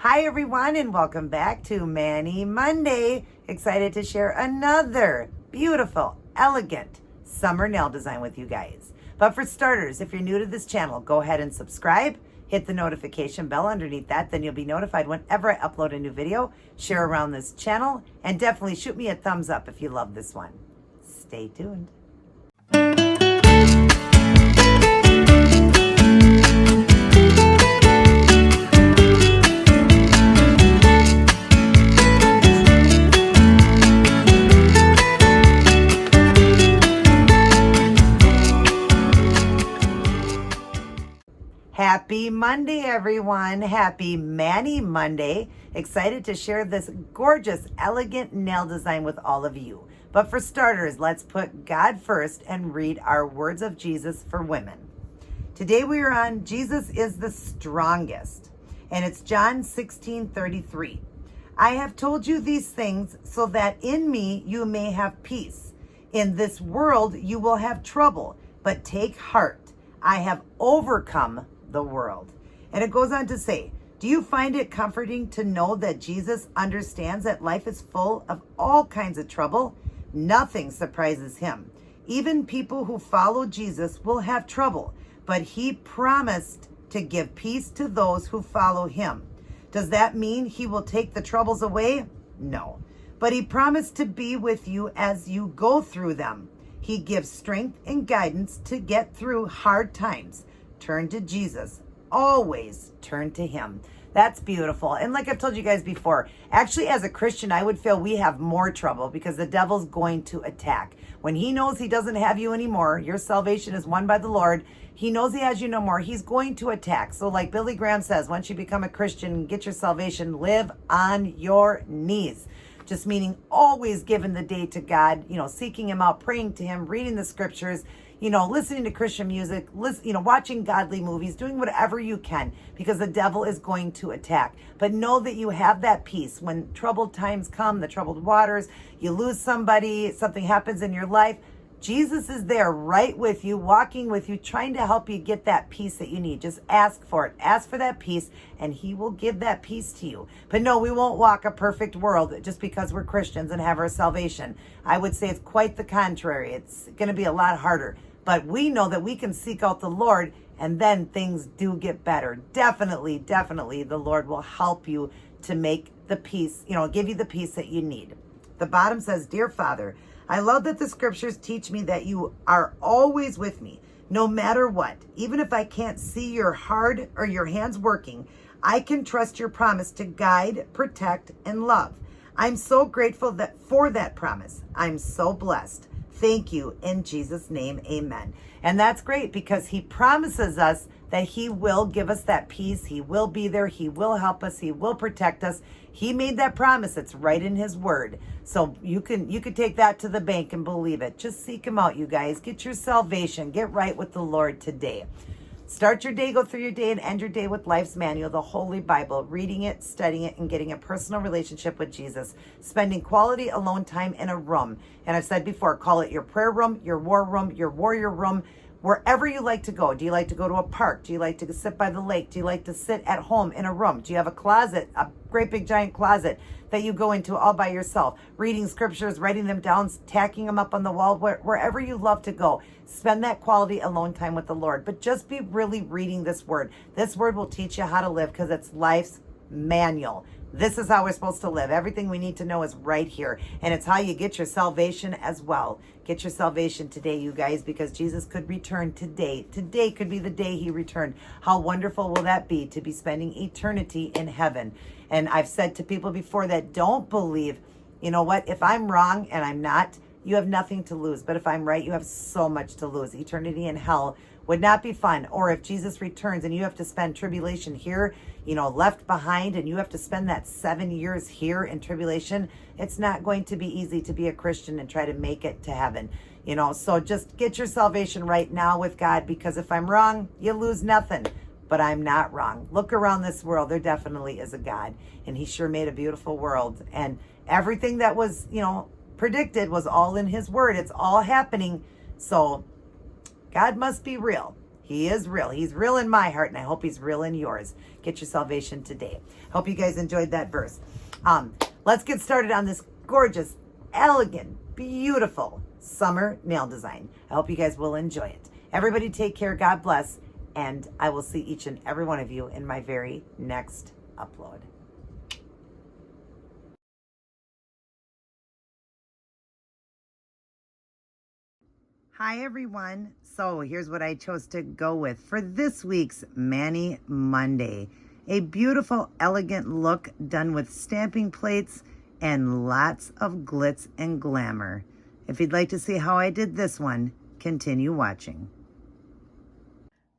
Hi everyone, and welcome back to Mani Monday. Excited to share another beautiful, elegant summer nail design with you guys. But for starters, if you're new to this channel, go ahead and subscribe. Hit the notification bell underneath that, then you'll be notified whenever I upload a new video. Share around this channel, and definitely shoot me a thumbs up if you love this one. Stay tuned. Happy Monday, everyone. Happy Mani Monday. Excited to share this gorgeous, elegant nail design with all of you. But for starters, let's put God first and read our words of Jesus for women. Today we are on Jesus is the strongest. And it's John 16:33. I have told you these things so that in me you may have peace. In this world you will have trouble, but take heart. I have overcome the world. And it goes on to say, do you find it comforting to know that Jesus understands that life is full of all kinds of trouble? Nothing surprises him. Even people who follow Jesus will have trouble, but he promised to give peace to those who follow him. Does that mean he will take the troubles away? No, but he promised to be with you as you go through them. He gives strength and guidance to get through hard times. Turn to Jesus. Always turn to him. That's beautiful. And like I've told you guys before, actually as a Christian, I would feel we have more trouble because the devil's going to attack. When he knows he doesn't have you anymore, your salvation is won by the Lord. He knows he has you no more. He's going to attack. So like Billy Graham says, once you become a Christian, get your salvation, live on your knees. Just meaning always giving the day to God, seeking him out, praying to him, reading the scriptures, listening to Christian music, watching godly movies, doing whatever you can because the devil is going to attack. But know that you have that peace when troubled times come, the troubled waters, you lose somebody, something happens in your life. Jesus is there right with you, walking with you, trying to help you get that peace that you need. Just ask for it. Ask for that peace, and he will give that peace to you. But no, we won't walk a perfect world just because we're Christians and have our salvation. I would say it's quite the contrary. It's going to be a lot harder. But we know that we can seek out the Lord, and then things do get better. Definitely, the Lord will help you to make the peace, give you the peace that you need. The bottom says, Dear Father, I love that the scriptures teach me that you are always with me, no matter what. Even if I can't see your heart or your hands working, I can trust your promise to guide, protect, and love. I'm so grateful for that promise. I'm so blessed. Thank you. In Jesus' name, amen. And that's great because he promises us that he will give us that peace. He will be there. He will help us. He will protect us. He made that promise. It's right in his word. So you could take that to the bank and believe it. Just seek him out, you guys. Get your salvation. Get right with the Lord today. Start your day, go through your day, and end your day with Life's Manual, the Holy Bible, reading it, studying it, and getting a personal relationship with Jesus. Spending quality alone time in a room. And I've said before, call it your prayer room, your war room, your warrior room, wherever you like to go. Do you like to go to a park? Do you like to sit by the lake? Do you like to sit at home in a room? Do you have a closet, a great big giant closet that you go into all by yourself? Reading scriptures, writing them down, tacking them up on the wall, wherever you love to go. Spend that quality alone time with the Lord. But just be really reading this word. This word will teach you how to live because it's life's manual. This is how we're supposed to live. Everything we need to know is right here. And it's how you get your salvation as well. Get your salvation today, you guys, because Jesus could return today. Today could be the day he returned. How wonderful will that be to be spending eternity in heaven? And I've said to people before that don't believe, you know what, if I'm wrong and I'm not, you have nothing to lose. But if I'm right, you have so much to lose. Eternity in hell would not be fun. Or if Jesus returns and you have to spend tribulation here, left behind, and you have to spend that 7 years here in tribulation, it's not going to be easy to be a Christian and try to make it to heaven. So just get your salvation right now with God, because if I'm wrong, you lose nothing. But I'm not wrong. Look around this world. There definitely is a God, and he sure made a beautiful world. And everything that was, predicted was all in his word. It's all happening. So God must be real. He is real. He's real in my heart, and I hope he's real in yours. Get your salvation today. Hope you guys enjoyed that verse. Let's get started on this gorgeous, elegant, beautiful summer nail design. I hope you guys will enjoy it. Everybody take care. God bless. And I will see each and every one of you in my very next upload. Hi everyone. So here's what I chose to go with for this week's Mani Monday. A beautiful, elegant look done with stamping plates and lots of glitz and glamour. If you'd like to see how I did this one, continue watching.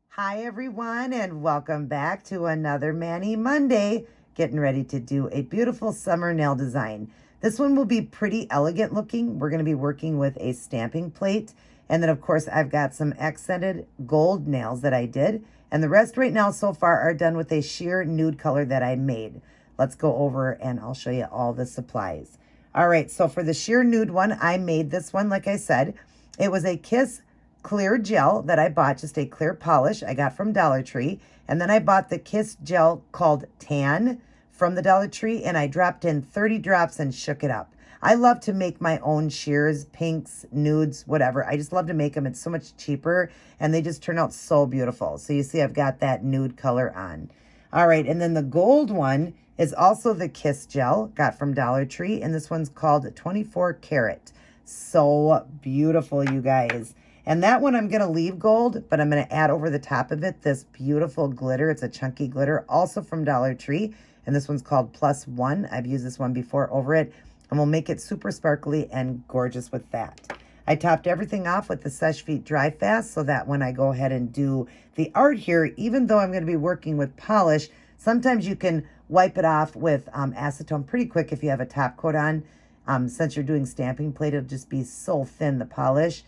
Hi everyone, and welcome back to another Mani Monday. Getting ready to do a beautiful summer nail design. This one will be pretty elegant looking. We're going to be working with a stamping plate. And then, of course, I've got some accented gold nails that I did. And the rest right now so far are done with a sheer nude color that I made. Let's go over and I'll show you all the supplies. All right, so for the sheer nude one, I made this one, like I said. It was a Kiss clear gel that I bought, just a clear polish I got from Dollar Tree. And then I bought the Kiss gel called Tan from the Dollar Tree, and I dropped in 30 drops and shook it up. I love to make my own sheers, pinks, nudes, whatever. I just love to make them. It's so much cheaper, and they just turn out so beautiful. So you see I've got that nude color on. All right, and then the gold one is also the Kiss gel, got from Dollar Tree, and this one's called 24 karat. So beautiful, you guys. And that one I'm going to leave gold, but I'm going to add over the top of it this beautiful glitter. It's a chunky glitter, also from Dollar Tree, and this one's called Plus One. I've used this one before over it. And we'll make it super sparkly and gorgeous with that. I topped everything off with the Seche Vite Dry Fast so that when I go ahead and do the art here, even though I'm going to be working with polish, sometimes you can wipe it off with acetone pretty quick if you have a top coat on. Since you're doing stamping plate, it'll just be so thin, the polish,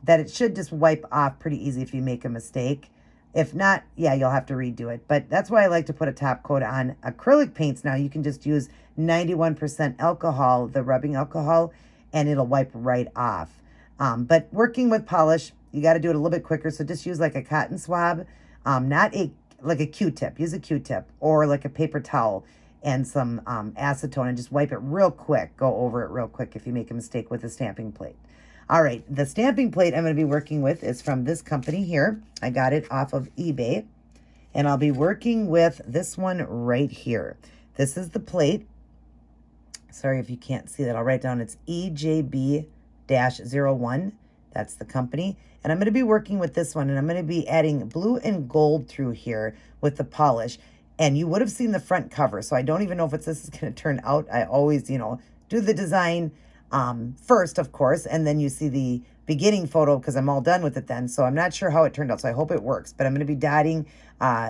that it should just wipe off pretty easy if you make a mistake. If not, yeah, you'll have to redo it. But that's why I like to put a top coat on. Acrylic paints now, you can just use 91% alcohol, the rubbing alcohol, and it'll wipe right off. But working with polish, you got to do it a little bit quicker. So just use like a cotton swab, not like a Q-tip. Use a Q-tip or like a paper towel and some acetone and just wipe it real quick. Go over it real quick if you make a mistake with the stamping plate. All right, the stamping plate I'm going to be working with is from this company here. I got it off of eBay, and I'll be working with this one right here. This is the plate. Sorry if you can't see that. I'll write down it's EJB-01. That's the company. And I'm going to be working with this one, and I'm going to be adding blue and gold through here with the polish. And you would have seen the front cover, so I don't even know if this is going to turn out. I always, do the design first, of course, and then you see the beginning photo because I'm all done with it then. So I'm not sure how it turned out, so I hope it works. But I'm going to be dotting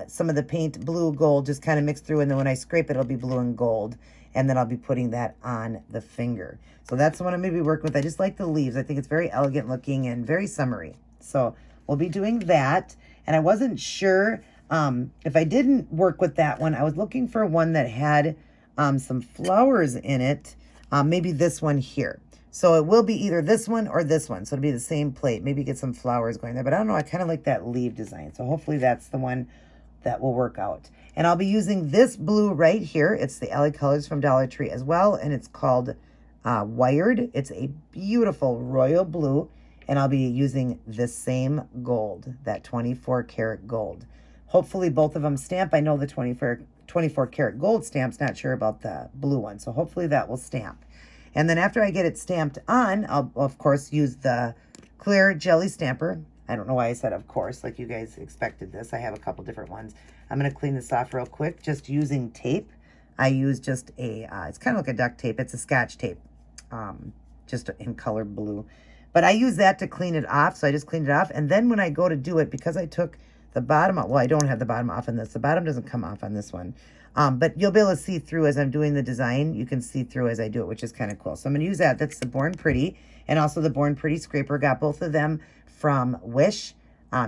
some of the paint blue, gold, just kind of mixed through, and then when I scrape it, it'll be blue and gold. And then I'll be putting that on the finger. So that's the one I'm going to be working with. I just like the leaves. I think it's very elegant looking and very summery. So we'll be doing that. And I wasn't sure if I didn't work with that one. I was looking for one that had some flowers in it. Maybe this one here. So it will be either this one or this one. So it'll be the same plate. Maybe get some flowers going there. But I don't know. I kind of like that leaf design. So hopefully that's the one that will work out. And I'll be using this blue right here. It's the LA Colors from Dollar Tree as well. And it's called Wired. It's a beautiful royal blue. And I'll be using this same gold, that 24 karat gold. Hopefully both of them stamp. I know the 24 karat gold stamps, not sure about the blue one. So hopefully that will stamp. And then after I get it stamped on, I'll of course use the clear jelly stamper. I don't know why I said of course, like you guys expected this. I have a couple different ones. I'm going to clean this off real quick, just using tape. I use just a, it's kind of like a duct tape. It's a Scotch tape, just in color blue. But I use that to clean it off. So I just cleaned it off. And then when I go to do it, because I took the bottom off, well, I don't have the bottom off on this. The bottom doesn't come off on this one. But you'll be able to see through as I'm doing the design. You can see through as I do it, which is kind of cool. So I'm going to use that. That's the Born Pretty and also the Born Pretty scraper. Got both of them from Wish.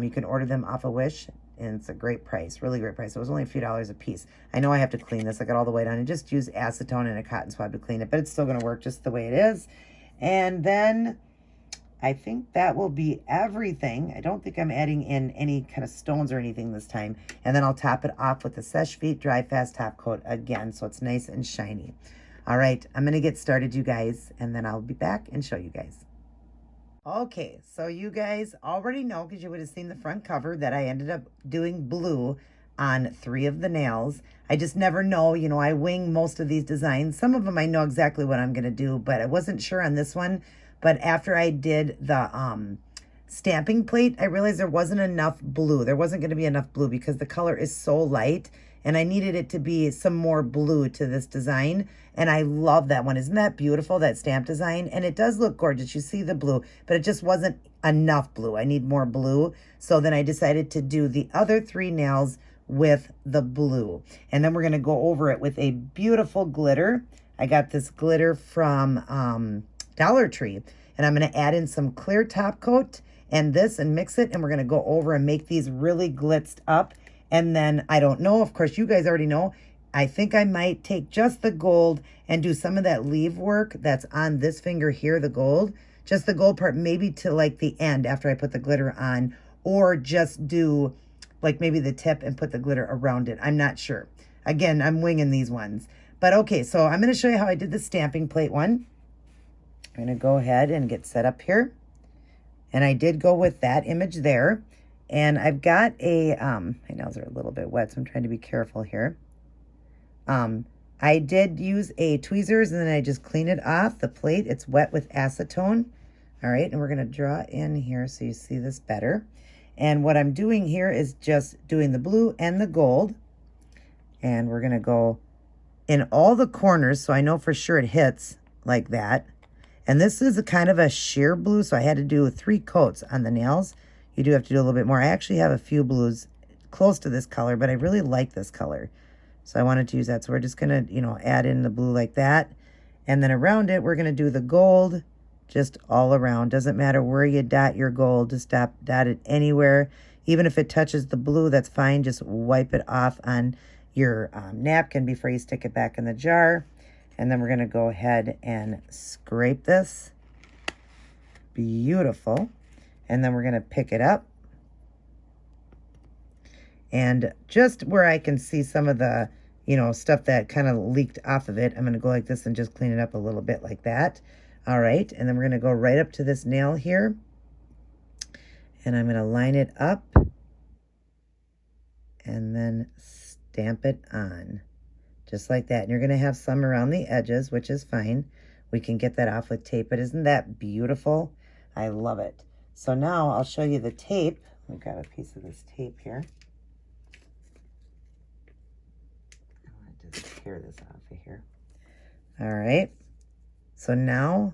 You can order them off of Wish, and it's a great price, really great price. It was only a few dollars a piece. I know I have to clean this. I got all the way done and just use acetone and a cotton swab to clean it, but it's still going to work just the way it is. And then I think that will be everything. I don't think I'm adding in any kind of stones or anything this time. And then I'll top it off with the Seche Vite Dry Fast Top Coat again, so it's nice and shiny. All right, I'm gonna get started, you guys, and then I'll be back and show you guys. Okay, so you guys already know, because you would have seen the front cover, that I ended up doing blue on 3 of the nails. I just never know, you know, I wing most of these designs. Some of them I know exactly what I'm gonna do, but I wasn't sure on this one. But after I did the stamping plate, I realized there wasn't enough blue. There wasn't gonna be enough blue because the color is so light, and I needed it to be some more blue to this design. And I love that one. Isn't that beautiful, that stamp design? And it does look gorgeous. You see the blue, but it just wasn't enough blue. I need more blue. So then I decided to do the other 3 nails with the blue. And then we're gonna go over it with a beautiful glitter. I got this glitter from Dollar Tree. And I'm gonna add in some clear top coat and this and mix it. And we're gonna go over and make these really glitzed up. And then, I don't know, of course, you guys already know, I think I might take just the gold and do some of that leaf work that's on this finger here, the gold. Just the gold part, maybe to like the end after I put the glitter on. Or just do like maybe the tip and put the glitter around it. I'm not sure. Again, I'm winging these ones. But okay, so I'm going to show you how I did the stamping plate one. I'm going to go ahead and get set up here. And I did go with that image there. And I've got a, my nails are a little bit wet, so I'm trying to be careful here. I did use a tweezers, and then I just clean it off the plate. It's wet with acetone. All right, and we're going to draw in here so you see this better. And what I'm doing here is just doing the blue and the gold. And we're going to go in all the corners, so I know for sure it hits like that. And this is a kind of a sheer blue, so I had to do 3 coats on the nails. You do have to do a little bit more. I actually have a few blues close to this color, but I really like this color. So I wanted to use that. So we're just going to, you know, add in the blue like that. And then around it, we're going to do the gold just all around. Doesn't matter where you dot your gold. Just dot it anywhere. Even if it touches the blue, that's fine. Just wipe it off on your napkin before you stick it back in the jar. And then we're going to go ahead and scrape this. Beautiful. And then we're going to pick it up. And just where I can see some of the, you know, stuff that kind of leaked off of it, I'm going to go like this and just clean it up a little bit like that. All right. And then we're going to go right up to this nail here. And I'm going to line it up. And then stamp it on. Just like that. And you're going to have some around the edges, which is fine. We can get that off with tape. But isn't that beautiful? I love it. So now I'll show you the tape. Let me grab a piece of this tape here. I want to just tear this off of here. All right. So now,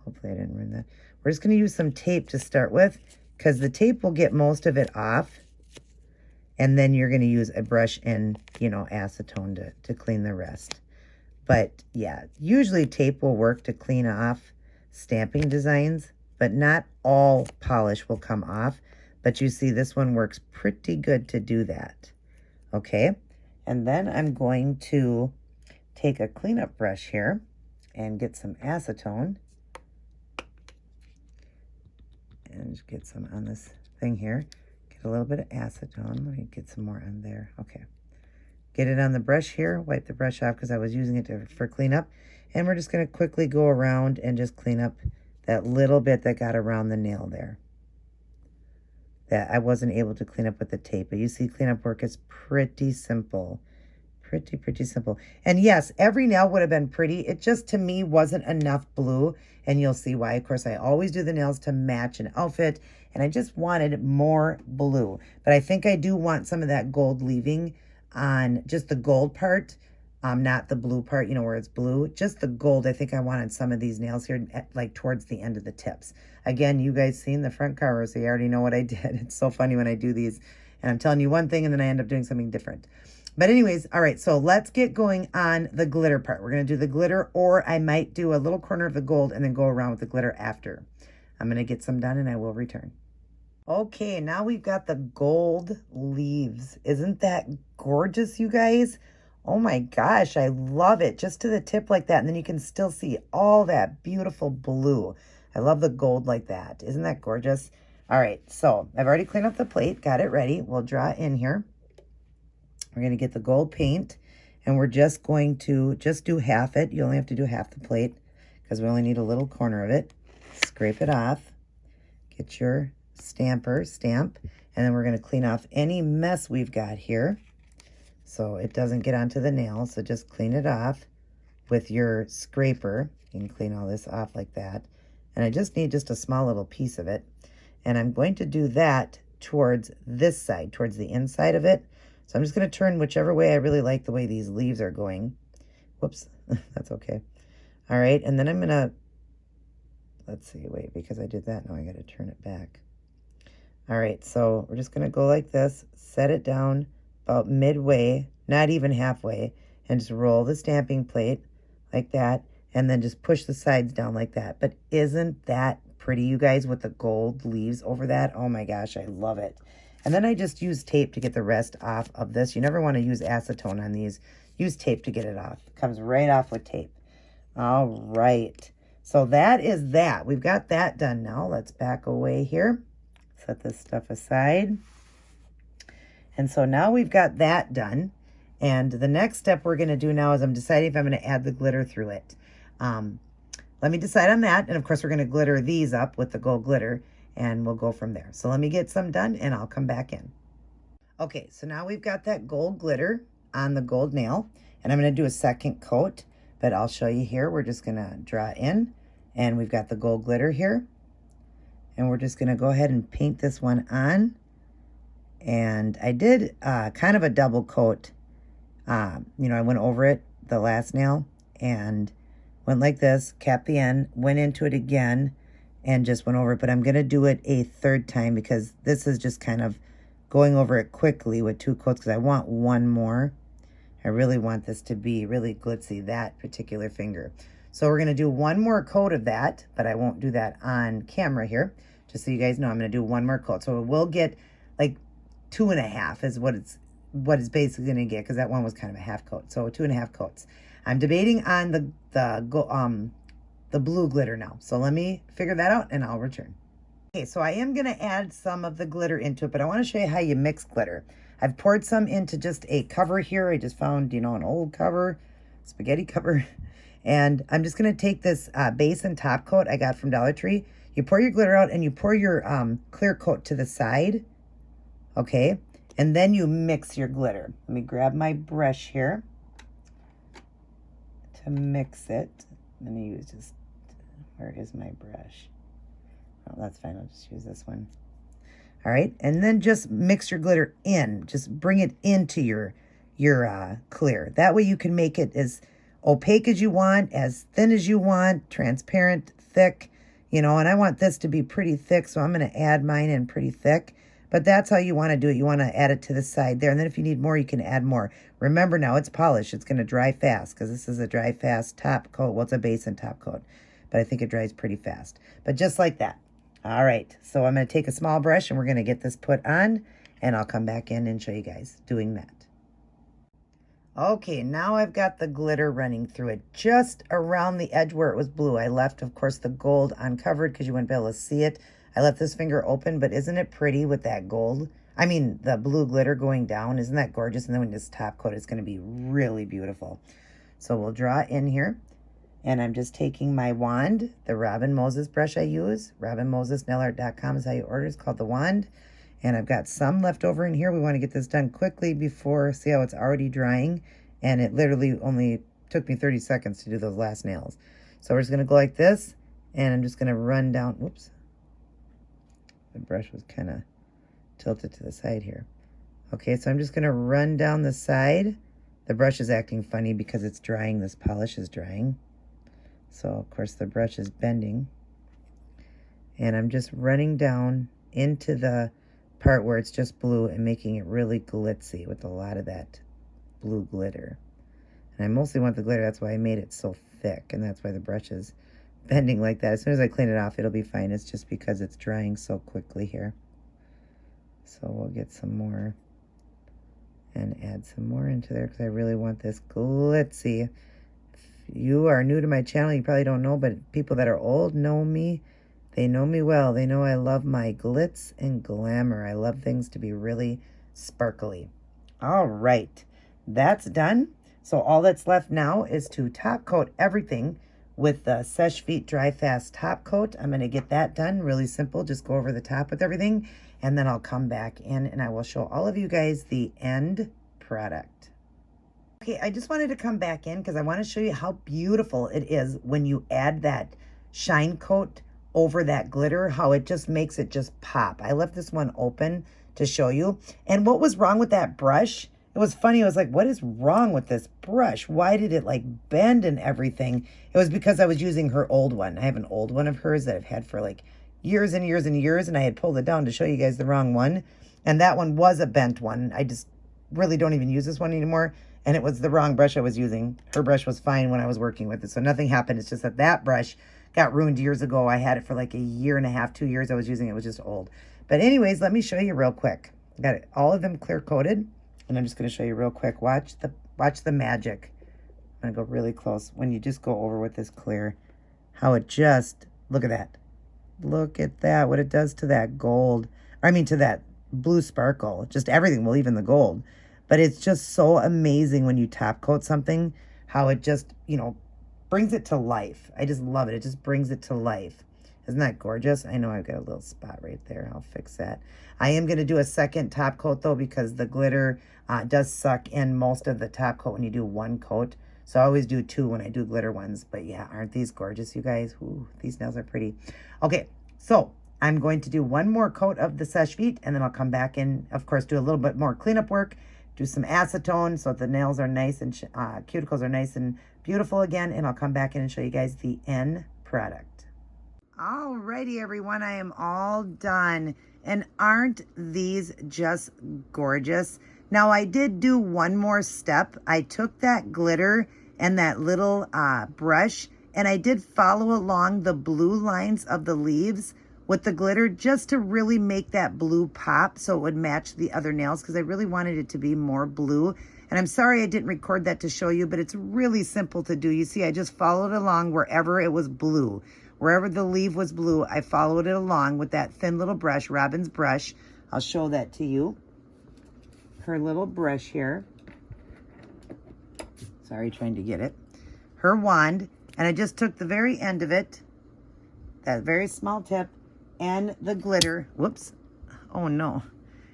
hopefully I didn't ruin that. We're just going to use some tape to start with, because the tape will get most of it off. And then you're going to use a brush and, you know, acetone to clean the rest. But yeah, usually tape will work to clean off stamping designs, but not all polish will come off. But you see this one works pretty good to do that. Okay, and then I'm going to take a cleanup brush here and get some acetone. And just get some on this thing here. Get a little bit of acetone. Let me get some more on there. Okay. Get it on the brush here. Wipe the brush off because I was using it for cleanup. And we're just going to quickly go around and just clean up that little bit that got around the nail there. That I wasn't able to clean up with the tape. But you see cleanup work is pretty simple. Pretty simple. And yes, every nail would have been pretty. It just, to me, wasn't enough blue. And you'll see why. Of course, I always do the nails to match an outfit. And I just wanted more blue. But I think I do want some of that gold leaving on just the gold part. Not the blue part, you know, where it's blue. Just the gold. I think I wanted some of these nails here, like towards the end of the tips. Again, you guys seen the front cover, so you already know what I did. It's so funny when I do these. And I'm telling you one thing, and then I end up doing something different. But anyways, all right, so let's get going on the glitter part. We're going to do the glitter, or I might do a little corner of the gold and then go around with the glitter after. I'm going to get some done, and I will return. Okay, now we've got the gold leaves. Isn't that gorgeous, you guys? Oh my gosh, I love it. Just to the tip like that, and then you can still see all that beautiful blue. I love the gold like that. Isn't that gorgeous? All right, so I've already cleaned up the plate, got it ready. We'll draw in here. We're going to get the gold paint, and we're just going to do half it. You only have to do half the plate because we only need a little corner of it. Scrape it off. Get your stamp, and then we're going to clean off any mess we've got here so it doesn't get onto the nail. So just clean it off with your scraper. You can clean all this off like that. And I just need just a small little piece of it. And I'm going to do that towards this side, towards the inside of it. So I'm just going to turn whichever way. I really like the way these leaves are going. Whoops, that's okay. All right, and then I'm going to, let's see, wait, because I did that, now I got to turn it back. All right, so we're just going to go like this, set it down about midway, not even halfway, and just roll the stamping plate like that, and then just push the sides down like that. But isn't that pretty, you guys, with the gold leaves over that? Oh my gosh, I love it. And then I just use tape to get the rest off of this. You never want to use acetone on these. Use tape to get it off. It comes right off with tape. All right. So that is that. We've got that done now. Let's back away here. Set this stuff aside. And so now we've got that done. And the next step we're going to do now is I'm deciding if I'm going to add the glitter through it. Let me decide on that. And of course, we're going to glitter these up with the gold glitter. And we'll go from there. So let me get some done and I'll come back in. Okay, so now we've got that gold glitter on the gold nail. And I'm going to do a second coat. But I'll show you here. We're just going to draw in. And we've got the gold glitter here. And we're just going to go ahead and paint this one on. And I did kind of a double coat. I went over it, the last nail. And went like this. Capped the end. Went into it again. And just went over it, but I'm going to do it a third time because this is just kind of going over it quickly with 2 coats because I want one more. I really want this to be really glitzy, that particular finger. So we're going to do one more coat of that, but I won't do that on camera here. Just so you guys know, I'm going to do one more coat. So we'll get like 2.5 is what it's basically going to get because that one was kind of a half coat. So 2.5 coats. I'm debating on the blue glitter now. So let me figure that out and I'll return. Okay, so I am going to add some of the glitter into it, but I want to show you how you mix glitter. I've poured some into just a cover here. I just found, an old cover, spaghetti cover. And I'm just going to take this base and top coat I got from Dollar Tree. You pour your glitter out and you pour your clear coat to the side. Okay, and then you mix your glitter. Let me grab my brush here to mix it. I'm going to use just, where is my brush? Oh, that's fine. I'll just use this one. All right. And then just mix your glitter in. Just bring it into your clear. That way you can make it as opaque as you want, as thin as you want, transparent, thick, and I want this to be pretty thick. So I'm going to add mine in pretty thick. But that's how you want to do it. You want to add it to the side there. And then if you need more, you can add more. Remember now, it's polished. It's going to dry fast because this is a dry fast top coat. Well, it's a base and top coat. But I think it dries pretty fast. But just like that. All right. So I'm going to take a small brush and we're going to get this put on. And I'll come back in and show you guys doing that. Okay, now I've got the glitter running through it just around the edge where it was blue. I left, of course, the gold uncovered because you wouldn't be able to see it. I left this finger open, but isn't it pretty with that gold? I mean, the blue glitter going down. Isn't that gorgeous? And then when this top coat, it's going to be really beautiful. So we'll draw in here. And I'm just taking my wand, the Robin Moses brush I use. RobinMosesNailArt.com is how you order. It's called the wand. And I've got some left over in here. We want to get this done quickly before, see how it's already drying. And it literally only took me 30 seconds to do those last nails. So we're just going to go like this. And I'm just going to run down. Whoops. The brush was kind of tilted to the side here. Okay, so I'm just going to run down the side. The brush is acting funny because it's drying. This polish is drying. So, of course, the brush is bending. And I'm just running down into the part where it's just blue and making it really glitzy with a lot of that blue glitter. And I mostly want the glitter. That's why I made it so thick. And that's why the brush is bending like that. As soon as I clean it off, it'll be fine. It's just because it's drying so quickly here. So we'll get some more and add some more into there because I really want this glitzy. If you are new to my channel, you probably don't know, but people that are old know me. They know me well. They know I love my glitz and glamour. I love things to be really sparkly. All right, that's done. So all that's left now is to top coat everything with the Seche Vite Dry Fast top coat. I'm going to get that done. Really simple. Just go over the top with everything. And then I'll come back in and I will show all of you guys the end product. Okay, I just wanted to come back in because I want to show you how beautiful it is when you add that shine coat over that glitter, how it just makes it just pop. I left this one open to show you. And what was wrong with that brush? It was funny. I was like, what is wrong with this brush? Why did it like bend and everything? It was because I was using her old one. I have an old one of hers that I've had for like years and years and years, and I had pulled it down to show you guys the wrong one. And that one was a bent one. I just really don't even use this one anymore. And it was the wrong brush I was using. Her brush was fine when I was working with it, so nothing happened. It's just that that brush got ruined years ago. I had it for like a year and a half, 2 years I was using it. It was just old. But anyways, let me show you real quick. I got all of them clear coated, and I'm just going to show you real quick. Watch the magic. I'm going to go really close. When you just go over with this clear, how it just, look at that. Look at that, what it does to that gold. I mean, to that blue sparkle. Just everything, well, even the gold. But it's just so amazing when you top coat something, how it just, you know, brings it to life. I just love it. It just brings it to life. Isn't that gorgeous? I know I've got a little spot right there. I'll fix that. I am going to do a second top coat, though, because the glitter does suck in most of the top coat when you do one coat. So I always do two when I do glitter ones. But yeah, aren't these gorgeous, you guys? Ooh, these nails are pretty. Okay, so I'm going to do one more coat of the Seche Vite, and then I'll come back and, of course, do a little bit more cleanup work. Do some acetone so that the nails are nice and cuticles are nice and beautiful again. And I'll come back in and show you guys the end product. Alrighty, everyone, I am all done. And aren't these just gorgeous? Now, I did do one more step. I took that glitter and that little brush, and I did follow along the blue lines of the leaves with the glitter just to really make that blue pop so it would match the other nails, because I really wanted it to be more blue. And I'm sorry I didn't record that to show you, but it's really simple to do. You see, I just followed along wherever it was blue. Wherever the leaf was blue, I followed it along with that thin little brush, Robin's brush. I'll show that to you. Her little brush here. Sorry, trying to get it. Her wand, and I just took the very end of it, that very small tip, and the glitter. Whoops. Oh, no.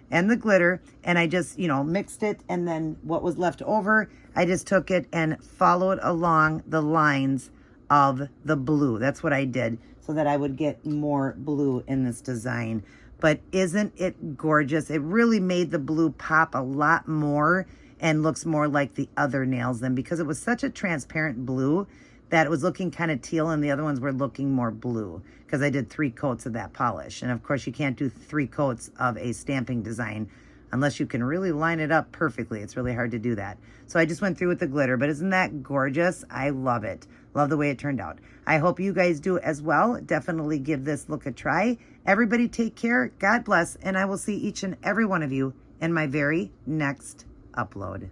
And the glitter, and I just, you know, mixed it, and then what was left over, I just took it and followed along the lines of the blue. That's what I did, so that I would get more blue in this design. But isn't it gorgeous? It really made the blue pop a lot more and looks more like the other nails then, because it was such a transparent blue that it was looking kind of teal, and the other ones were looking more blue because I did 3 coats of that polish. And of course, you can't do 3 coats of a stamping design unless you can really line it up perfectly. It's really hard to do that. So I just went through with the glitter, but isn't that gorgeous? I love it. Love the way it turned out. I hope you guys do as well. Definitely give this look a try. Everybody take care. God bless. And I will see each and every one of you in my very next upload.